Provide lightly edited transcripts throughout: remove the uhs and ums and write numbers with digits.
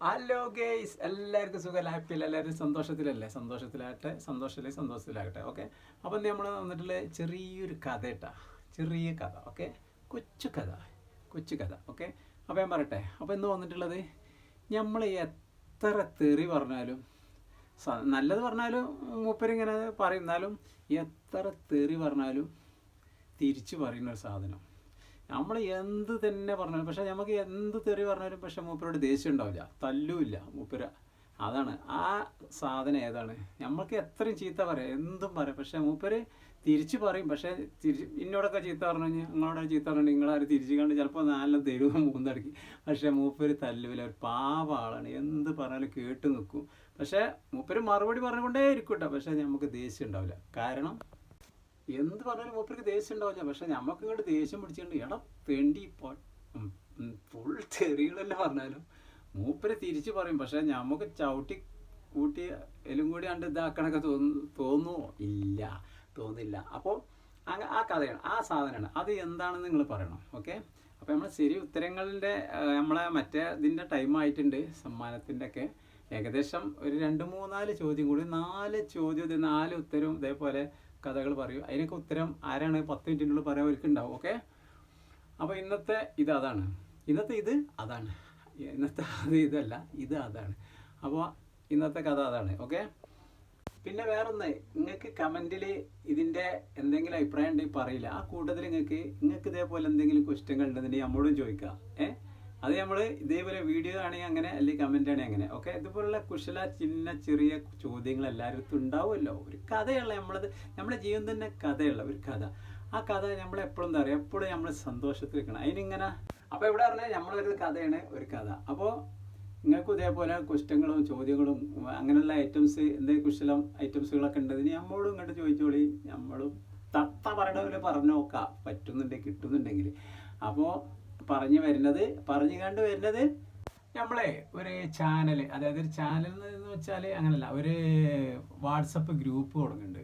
Hello guys, എല്ലാവർക്കും സുഖമല്ല, ഹാപ്പിയല്ല, എല്ലാവരും സന്തോഷത്തിലല്ലേ? സന്തോഷത്തിലാകട്ടെ. Okay, അപ്പം നമ്മൾ വന്നിട്ടുള്ള ചെറിയൊരു കഥ കേട്ടാ, ചെറിയ കഥ. ഓക്കെ, കൊച്ചു കഥ. ഓക്കെ, അപ്പോൾ ഞാൻ പറയട്ടെ. അപ്പോൾ ഇന്ന് വന്നിട്ടുള്ളത്, നമ്മൾ എത്ര തെറി പറഞ്ഞാലും നല്ലത് പറഞ്ഞാലും മൂപ്പരിങ്ങനെ പറയുന്നാലും എത്ര തെറി പറഞ്ഞാലും തിരിച്ചു പറയുന്ന ഒരു സാധനം. നമ്മൾ എന്ത് തന്നെ പറഞ്ഞാലും, പക്ഷെ നമുക്ക് എന്ത് തെറി പറഞ്ഞാലും പക്ഷെ മൂപ്പരോട് ദേഷ്യം ഉണ്ടാവില്ല, തല്ലുമില്ല മൂപ്പര. അതാണ് ആ സാധനം. ഏതാണ്? നമ്മൾക്ക് എത്രയും ചീത്ത പറയാം, എന്തും പറയാം, പക്ഷെ മൂപ്പര് തിരിച്ചു പറയും. പക്ഷെ ഇന്നോടൊക്കെ ചീത്ത പറഞ്ഞു കഴിഞ്ഞാൽ, നിങ്ങളോടൊക്കെ ചീത്ത പറഞ്ഞു, നിങ്ങളാരും തിരിച്ചു കണ്ട് ചിലപ്പോൾ നാലെണ്ണം തരും മൂന്നടക്കി. പക്ഷെ മൂപ്പര് തല്ലുമില്ല, ഒരു പാവ ആളാണ്. എന്ത് പറഞ്ഞാലും കേട്ട് നിൽക്കും. പക്ഷെ മൂപ്പര് മറുപടി പറഞ്ഞുകൊണ്ടേ ഇരിക്കും കേട്ടോ. പക്ഷെ നമുക്ക് ദേഷ്യം ഉണ്ടാവില്ല. കാരണം എന്ത് പറഞ്ഞാലും മൂപ്പർക്ക് ദേഷ്യം ഉണ്ടാവില്ല. പക്ഷെ നമുക്ക് ഇങ്ങോട്ട് ദേഷ്യം പിടിച്ചുകൊണ്ട് എടാ തെണ്ടി ഫുൾ തെറികളെല്ലാം പറഞ്ഞാലും മൂപ്പര് തിരിച്ചു പറയും. പക്ഷെ നമുക്ക് ചവിട്ടി കൂട്ടി എലും കൂടി കണ്ട് ഇതാക്കണൊക്കെ തോന്നുമോ? തോന്നില്ല. അപ്പോൾ ആ കഥയാണ്, ആ സാധനമാണ്. അത് എന്താണെന്ന് നിങ്ങൾ പറയണം. ഓക്കെ, അപ്പോൾ നമ്മൾ ശരി ഉത്തരങ്ങളുടെ നമ്മളെ മറ്റേ ഇതിൻ്റെ ടൈം ആയിട്ടുണ്ട്. സമ്മാനത്തിൻ്റെ ഒക്കെ ഏകദേശം ഒരു 2-3-4 ചോദ്യം കൂടി, 4 ചോദ്യം, 4 ഉത്തരവും ഇതേപോലെ കഥകൾ പറയും. അതിനൊക്കെ ഉത്തരം ആരാണ് 10 മിനിറ്റിനുള്ളിൽ പറയാൻ അവർക്ക് ഉണ്ടാവും. ഓക്കെ, അപ്പോൾ ഇന്നത്തെ ഇത് അതാണ്, ഇന്നത്തെ അത് ഇതല്ല, ഇത് അതാണ്. അപ്പോൾ ഇന്നത്തെ കഥ അതാണ്. ഓക്കെ, പിന്നെ വേറൊന്ന്, നിങ്ങൾക്ക് കമൻറ്റിൽ ഇതിൻ്റെ എന്തെങ്കിലും അഭിപ്രായം ഉണ്ടെങ്കിൽ പറയില്ല. ആ കൂട്ടത്തിൽ നിങ്ങൾക്ക് ഇതേപോലെ എന്തെങ്കിലും ക്വസ്റ്റ്യങ്ങൾ ഉണ്ടെന്നുണ്ടെങ്കിൽ നമ്മളോടും ചോദിക്കാം. അത് നമ്മൾ ഇതേപോലെ വീഡിയോ ആണെങ്കിൽ അങ്ങനെ, അല്ലെങ്കിൽ കമൻ്റ് ആണെങ്കിൽ അങ്ങനെ. ഓക്കെ, ഇതുപോലുള്ള ചെറിയ ചോദ്യങ്ങൾ എല്ലാവരും ഉണ്ടാവുമല്ലോ. ഒരു കഥയുള്ള നമ്മുടെ ജീവൻ തന്നെ കഥയുള്ള ഒരു കഥ. ആ കഥ നമ്മളെപ്പോഴും എന്താ പറയുക, എപ്പോഴും നമ്മൾ സന്തോഷത്തിൽ നിൽക്കണം അതിനിങ്ങനെ. അപ്പോൾ ഇവിടെ പറഞ്ഞാൽ നമ്മളൊരു കഥയാണ്, ഒരു കഥ. അപ്പോൾ നിങ്ങൾക്കും ഇതേപോലെ ക്വസ്റ്റ്യങ്ങളും ചോദ്യങ്ങളും അങ്ങനെയുള്ള ഐറ്റംസ്, എന്തെങ്കിലും കുശലം ഐറ്റംസുകളൊക്കെ ഉണ്ടതിന് നമ്മളോടും ഇങ്ങോട്ട് ചോദിച്ചോളി. നമ്മളും തത്ത പറയണ പോലെ പറഞ്ഞു നോക്കാം, കിട്ടുന്നുണ്ടെങ്കിൽ. അപ്പോൾ പറഞ്ഞു കണ്ട് വരുന്നത് നമ്മളെ ഒരു ചാനൽ, അതായത് ഒരു ചാനൽ എന്ന് വെച്ചാൽ അങ്ങനല്ല, ഒരു വാട്സപ്പ് ഗ്രൂപ്പ് തുടങ്ങുന്നുണ്ട്,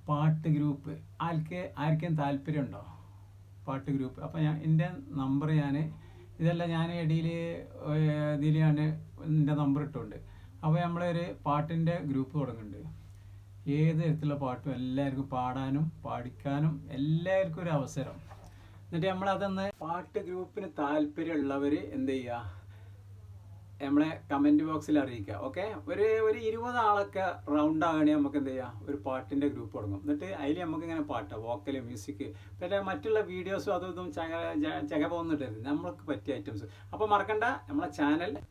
പാട്ട് ഗ്രൂപ്പ്. ആർക്കും താല്പര്യമുണ്ടോ പാട്ട് ഗ്രൂപ്പ്? അപ്പോൾ എൻ്റെ നമ്പർ ഞാൻ ഇടയിൽ ഇതിൽ എൻ്റെ നമ്പർ ഇട്ടുണ്ട്. അപ്പോൾ നമ്മളൊരു പാട്ടിൻ്റെ ഗ്രൂപ്പ് തുടങ്ങുന്നുണ്ട്. ഏത് തരത്തിലുള്ള പാട്ടും എല്ലാവർക്കും പാടാനും പാടിക്കാനും എല്ലാവർക്കും ഒരു അവസരം. എന്നിട്ട് നമ്മളതൊന്ന് പാട്ട് ഗ്രൂപ്പിന് താല്പര്യമുള്ളവർ എന്ത് ചെയ്യുക, നമ്മളെ കമൻറ്റ് ബോക്സിൽ അറിയിക്കുക. ഓക്കെ, ഒരു 20 ആളൊക്കെ റൗണ്ട് ആകണമെങ്കിൽ നമുക്ക് എന്ത് ചെയ്യുക, ഒരു പാട്ടിൻ്റെ ഗ്രൂപ്പ് തുടങ്ങും. എന്നിട്ട് അതിൽ നമുക്ക് ഇങ്ങനെ പാട്ട്, വോക്കല്, മ്യൂസിക്, പിന്നെ മറ്റുള്ള വീഡിയോസും അതും ഇതും ചക പോകുന്നിട്ട് നമ്മൾക്ക് പറ്റിയ ഐറ്റംസ്. അപ്പോൾ മറക്കണ്ട, നമ്മളെ ചാനൽ